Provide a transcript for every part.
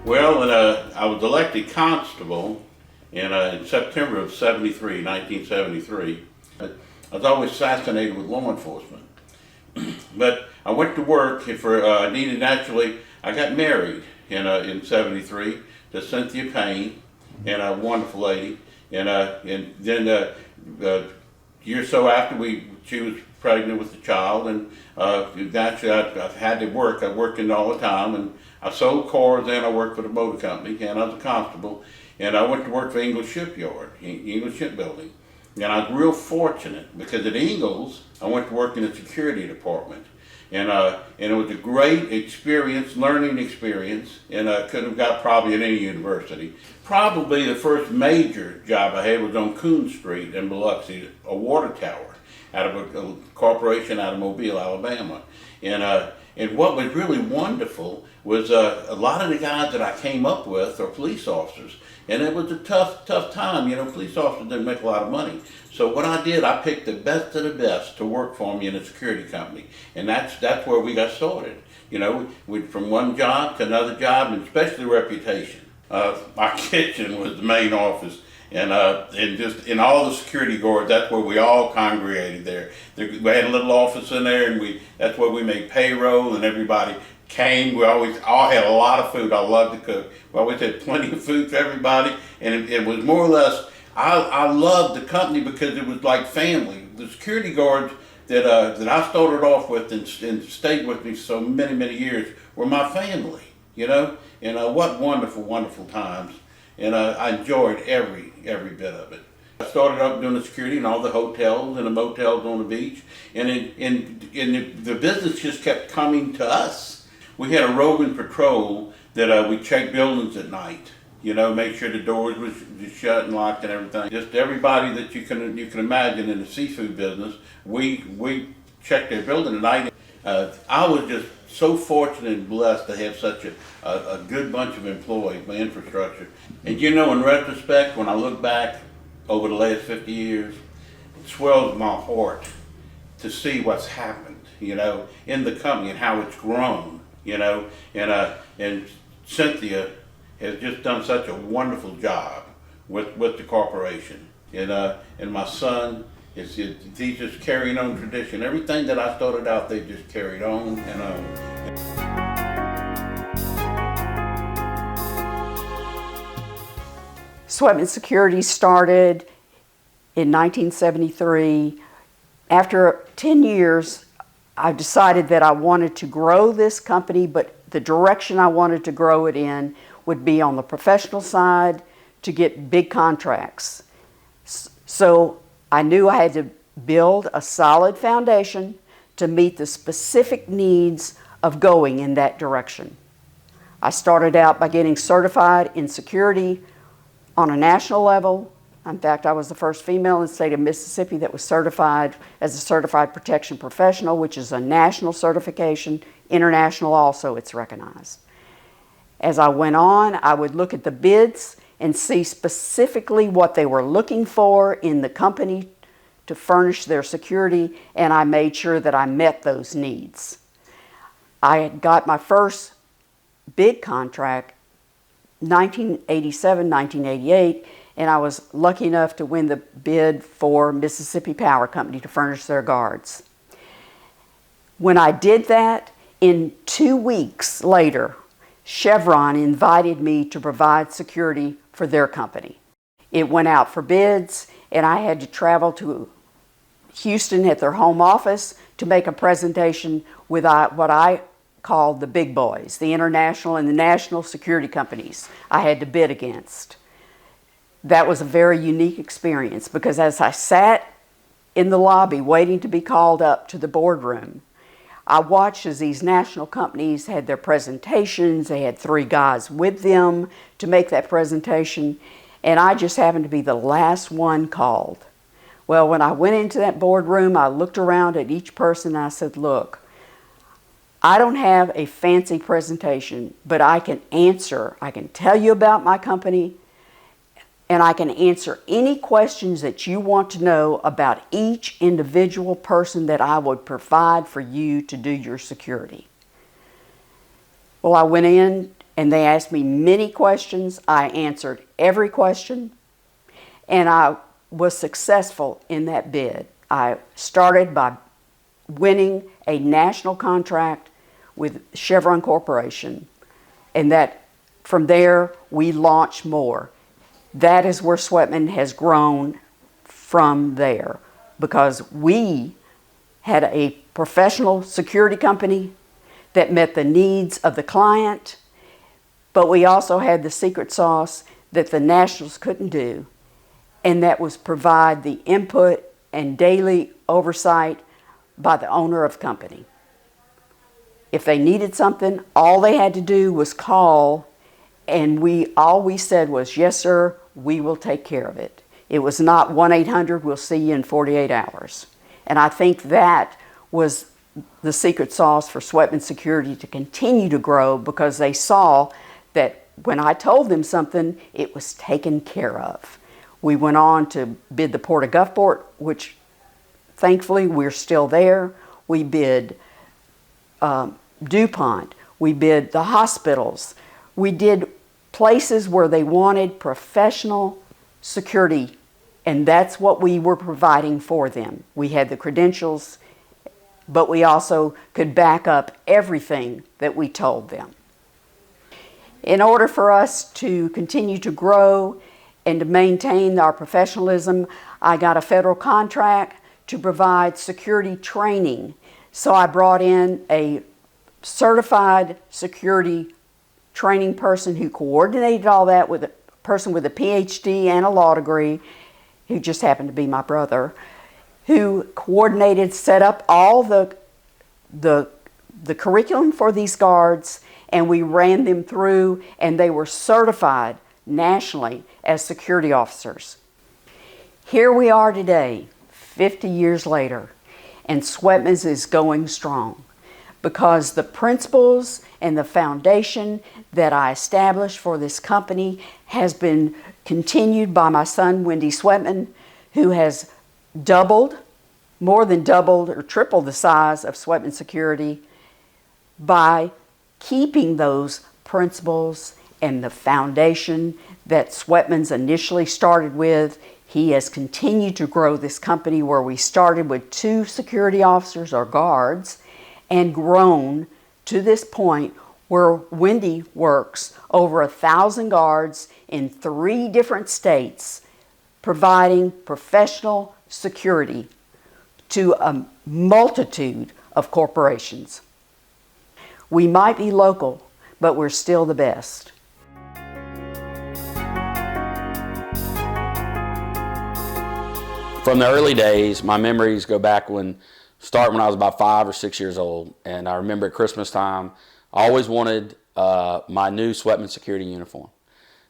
Well, I was elected constable in September of 1973. I was always fascinated with law enforcement. But I went to work for, needed actually, I got married in 73 to Cynthia Payne, and a wonderful lady. And then a year or so after she was pregnant with the child, and naturally I had to work. I worked in all the time, and I sold cars, and I worked for the motor company, and I was a constable. And I went to work for Ingalls Shipyard, Ingalls Shipbuilding. And I was real fortunate because at Ingalls, I went to work in the security department. And it was a great experience, learning experience, and I could have got probably at any university. Probably the first major job I had was on Coon Street in Biloxi, a water tower out of a corporation out of Mobile, Alabama. And what was really wonderful was a lot of the guys that I came up with are police officers. And it was a tough time. You know, police officers didn't make a lot of money. So what I did, I picked the best of the best to work for me in a security company. And that's where we got started. You know, from one job to another job, and especially reputation. My kitchen was the main office. And just in all the security guards, that's where we all congregated there. We had a little office in there, and that's where we made payroll, and everybody came. We always all had a lot of food. I loved to cook. We always had plenty of food for everybody, and it was more or less, I loved the company because it was like family. The security guards that I started off with and stayed with me so many years were my family, you know? And what wonderful times. And I enjoyed every bit of it. I started up doing the security in all the hotels and the motels on the beach, and the business just kept coming to us. We had a roving patrol that we checked buildings at night, you know, make sure the doors was shut and locked and everything. Just everybody that you can imagine in the seafood business, we checked their building at night. I was just so fortunate and blessed to have such a good bunch of employees, my infrastructure. And you know, in retrospect, when I look back over the last 50 years, it swells my heart to see what's happened, you know, in the company and how it's grown, you know. And Cynthia has just done such a wonderful job with the corporation. And my son, he's just carrying on tradition. Everything that I started out, they just carried on and on. Swetman Security started in 1973. After 10 years, I decided that I wanted to grow this company, but the direction I wanted to grow it in would be on the professional side to get big contracts. So I knew I had to build a solid foundation to meet the specific needs of going in that direction. I started out by getting certified in security on a national level. In fact, I was the first female in the state of Mississippi that was certified as a certified protection professional, which is a national certification. International also, it's recognized. As I went on, I would look at the bids and see specifically what they were looking for in the company to furnish their security, and I made sure that I met those needs. I had got my first big contract 1987, 1988, and I was lucky enough to win the bid for Mississippi Power Company to furnish their guards. When I did that, in 2 weeks later, Chevron invited me to provide security for their company. It went out for bids, and I had to travel to Houston at their home office to make a presentation with what I called the big boys, the international and the national security companies I had to bid against. That was a very unique experience because as I sat in the lobby waiting to be called up to the boardroom, I watched as these national companies had their presentations. They had 3 guys with them to make that presentation, and I just happened to be the last one called. Well, when I went into that boardroom, I looked around at each person and I said, look, I don't have a fancy presentation, but I can tell you about my company, and I can answer any questions that you want to know about each individual person that I would provide for you to do your security. Well, I went in and they asked me many questions. I answered every question, and I was successful in that bid. I started by winning a national contract with Chevron Corporation, and that from there we launched more. That is where Swetman has grown from there, because we had a professional security company that met the needs of the client, but we also had the secret sauce that the nationals couldn't do, and that was provide the input and daily oversight by the owner of the company. If they needed something, all they had to do was call, and all we said was, yes, sir, we will take care of it. It was not 1-800, we'll see you in 48 hours. And I think that was the secret sauce for Swetman Security to continue to grow, because they saw that when I told them something, it was taken care of. We went on to bid the Port of Gulfport, which thankfully we're still there. We bid DuPont. We bid the hospitals. We did places where they wanted professional security, and that's what we were providing for them. We had the credentials, but we also could back up everything that we told them. In order for us to continue to grow and to maintain our professionalism, I got a federal contract to provide security training. So I brought in a certified security training person who coordinated all that with a person with a PhD and a law degree, who just happened to be my brother, who coordinated, set up all the curriculum for these guards, and we ran them through, and they were certified nationally as security officers. Here we are today, 50 years later, and Swetman's is going strong, because the principles and the foundation that I established for this company has been continued by my son, Wendy Swetman, who has more than doubled or tripled the size of Swetman Security by keeping those principles and the foundation that Swetman's initially started with. He has continued to grow this company, where we started with 2 security officers or guards, and grown to this point where Wendy works over 1,000 guards in 3 different states, providing professional security to a multitude of corporations. We might be local, but we're still the best. From the early days, my memories go back when I was about 5 or 6 years old, and I remember at Christmas time, I always wanted my new Swetman Security uniform.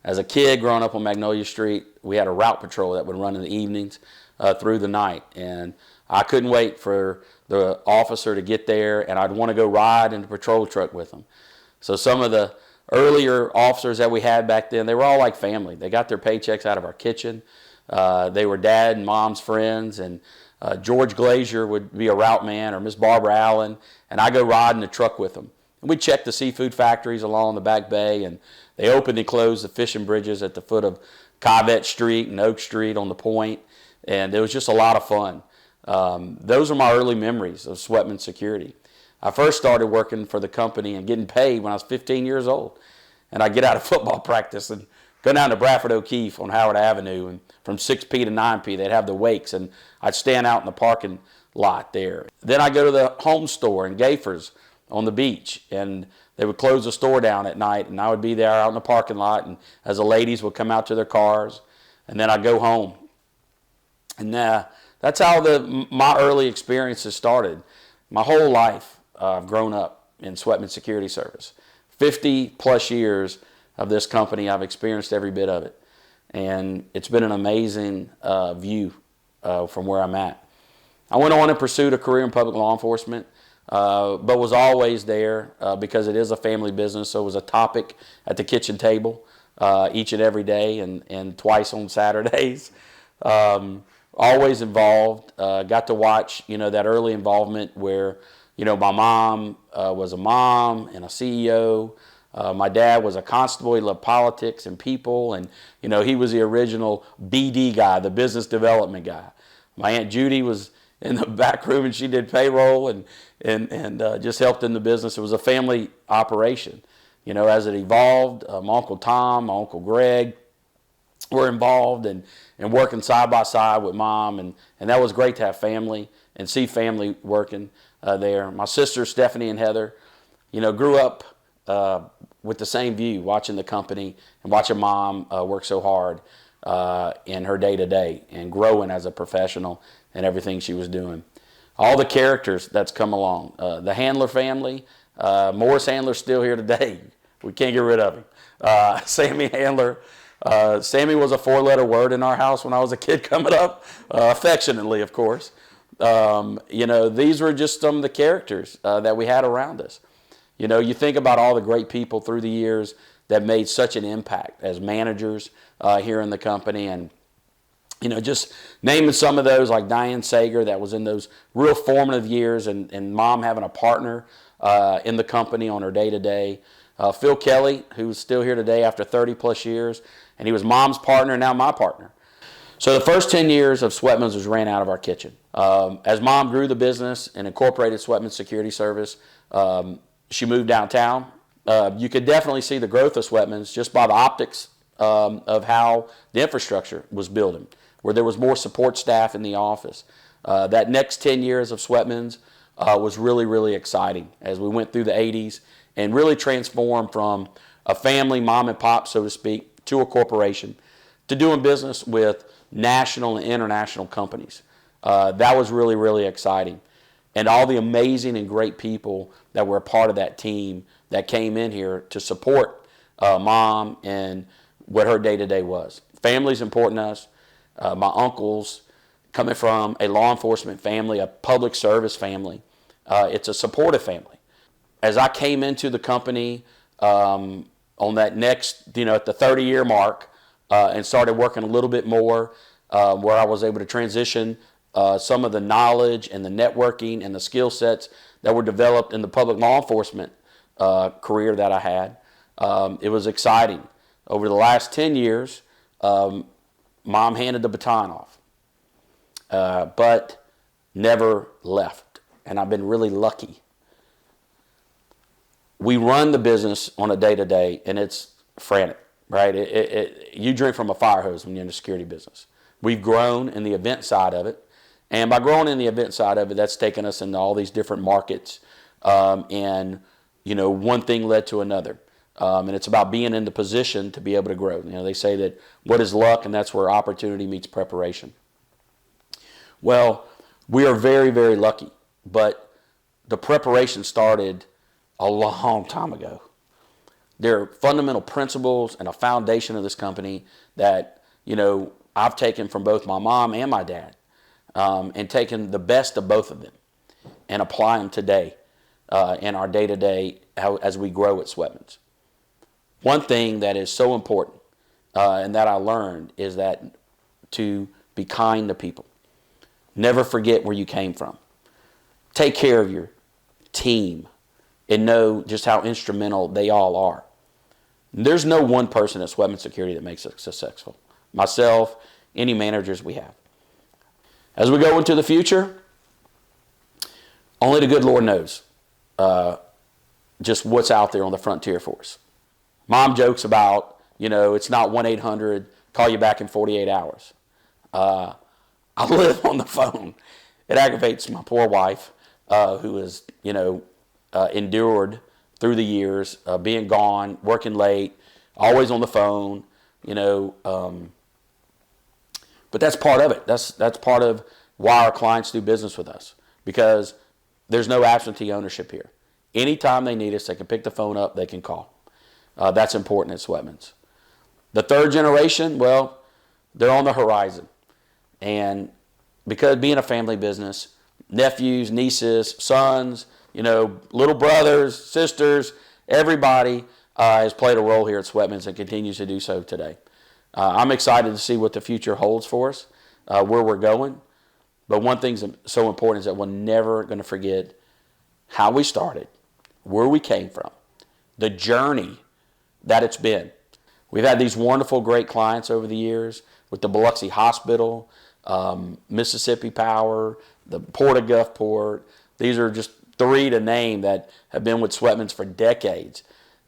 As a kid growing up on Magnolia Street, we had a route patrol that would run in the evenings through the night, and I couldn't wait for the officer to get there, and I'd want to go ride in the patrol truck with him. So some of the earlier officers that we had back then, they were all like family. They got their paychecks out of our kitchen. They were dad and mom's friends, and George Glazier would be a route man, or Miss Barbara Allen, and I go ride in the truck with them. And we'd check the seafood factories along the back bay, and they opened and closed the fishing bridges at the foot of Civette Street and Oak Street on the point, and it was just a lot of fun. Those are my early memories of Swetman Security. I first started working for the company and getting paid when I was 15 years old, and I'd get out of football practice and go down to Bradford O'Keefe on Howard Avenue, and from 6P to 9P, they'd have the wakes, and I'd stand out in the parking lot there. Then I'd go to the home store in Gafers on the beach, and they would close the store down at night, and I would be there out in the parking lot, and as the ladies would come out to their cars, and then I'd go home. And that's how my early experiences started. My whole life, I've grown up in Swetman Security Service. 50 plus years of this company, I've experienced every bit of it. And it's been an amazing view from where I'm at. I went on and pursued a career in public law enforcement, but was always there because it is a family business, so it was a topic at the kitchen table each and every day, and twice on Saturdays. Always involved, got to watch, that early involvement where, my mom was a mom and a CEO. My dad was a constable. He loved politics and people, and he was the original BD guy, the business development guy. My Aunt Judy was in the back room, and she did payroll and just helped in the business. It was a family operation. As it evolved, my Uncle Tom, my Uncle Greg were involved and working side by side with Mom, and that was great to have family and see family working there. My sisters, Stephanie and Heather, grew up with the same view, watching the company and watching Mom work so hard in her day-to-day and growing as a professional and everything she was doing. All the characters that's come along. The Handler family, Morris Handler's still here today. We can't get rid of him. Sammy Handler. Sammy was a 4-letter word in our house when I was a kid coming up, affectionately, of course. These were just some of the characters that we had around us. You think about all the great people through the years that made such an impact as managers here in the company, and just naming some of those, like Diane Sager, that was in those real formative years, and Mom having a partner in the company on her day-to-day. Phil Kelly, who's still here today after 30 plus years, and he was Mom's partner and now my partner. So the first 10 years of Swetman's was ran out of our kitchen. As Mom grew the business and incorporated Swetman Security Service, she moved downtown. You could definitely see the growth of Swetman's just by the optics of how the infrastructure was building, where there was more support staff in the office. That next 10 years of Swetman's was really, really exciting as we went through the 80s and really transformed from a family, mom and pop, so to speak, to a corporation, to doing business with national and international companies. That was really, really exciting. And all the amazing and great people that were a part of that team that came in here to support Mom and what her day-to-day was. Family's important to us. My uncles, coming from a law enforcement family, a public service family, it's a supportive family. As I came into the company on that next, at the 30-year mark, and started working a little bit more, where I was able to transition some of the knowledge and the networking and the skill sets that were developed in the public law enforcement career that I had. It was exciting. Over the last 10 years, Mom handed the baton off, but never left. And I've been really lucky. We run the business on a day-to-day, and it's frantic, right? You drink from a fire hose when you're in the security business. We've grown in the event side of it. And by growing in the event side of it, that's taken us into all these different markets. And one thing led to another. And it's about being in the position to be able to grow. They say that what is luck, and that's where opportunity meets preparation. Well, we are very, very lucky. But the preparation started a long time ago. There are fundamental principles and a foundation of this company that, I've taken from both my mom and my dad, and taken the best of both of them and apply them today in our day-to-day as we grow at Swetman's. One thing that is so important and that I learned is that to be kind to people. Never forget where you came from. Take care of your team and know just how instrumental they all are. There's no one person at Swetman Security that makes us successful. Myself, any managers we have. As we go into the future, only the good Lord knows just what's out there on the frontier for us. Mom jokes about, it's not 1-800, call you back in 48 hours. I live on the phone. It aggravates my poor wife, who has, endured through the years, being gone, working late, always on the phone, but that's part of it. That's part of why our clients do business with us, because there's no absentee ownership here. Anytime they need us, they can pick the phone up, they can call. That's important at Swetman's. The third generation, well, they're on the horizon. And because being a family business, nephews, nieces, sons, little brothers, sisters, everybody has played a role here at Swetman's and continues to do so today. I'm excited to see what the future holds for us, where we're going. But one thing that's so important is that we're never going to forget how we started, where we came from, the journey that it's been. We've had these wonderful, great clients over the years with the Biloxi Hospital, Mississippi Power, the Port of Gulfport. These are just three to name that have been with Swetman's for decades.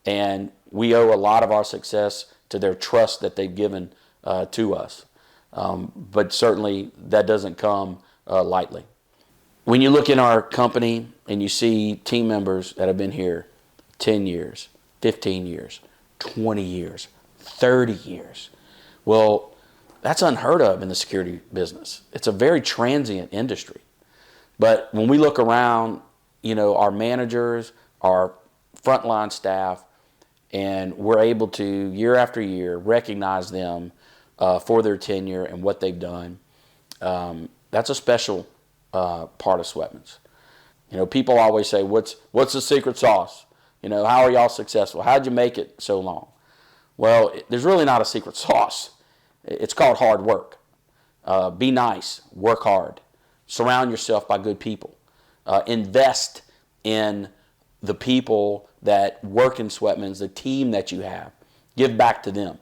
And we owe a lot of our success to their trust that they've given to us. But certainly that doesn't come lightly. When you look in our company and you see team members that have been here 10 years, 15 years, 20 years, 30 years, well, that's unheard of in the security business. It's a very transient industry. But when we look around, our managers, our frontline staff, and we're able to, year after year, recognize them for their tenure and what they've done, that's a special part of Swetman's. People always say, what's the secret sauce? How are y'all successful? How'd you make it so long? Well, there's really not a secret sauce. It's called hard work. Be nice, work hard, surround yourself by good people, invest in the people that work in Swetman's, the team that you have. Give back to them.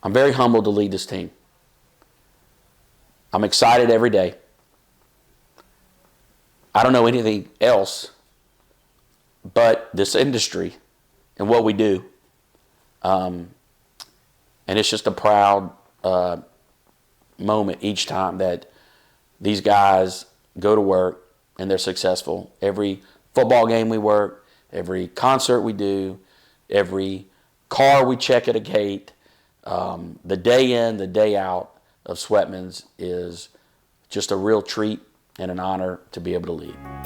I'm very humbled to lead this team. I'm excited every day. I don't know anything else but this industry and what we do. And it's just a proud moment each time that these guys go to work and they're successful. Every football game we work, every concert we do, every car we check at a gate, the day in, the day out of Swetman's is just a real treat and an honor to be able to lead.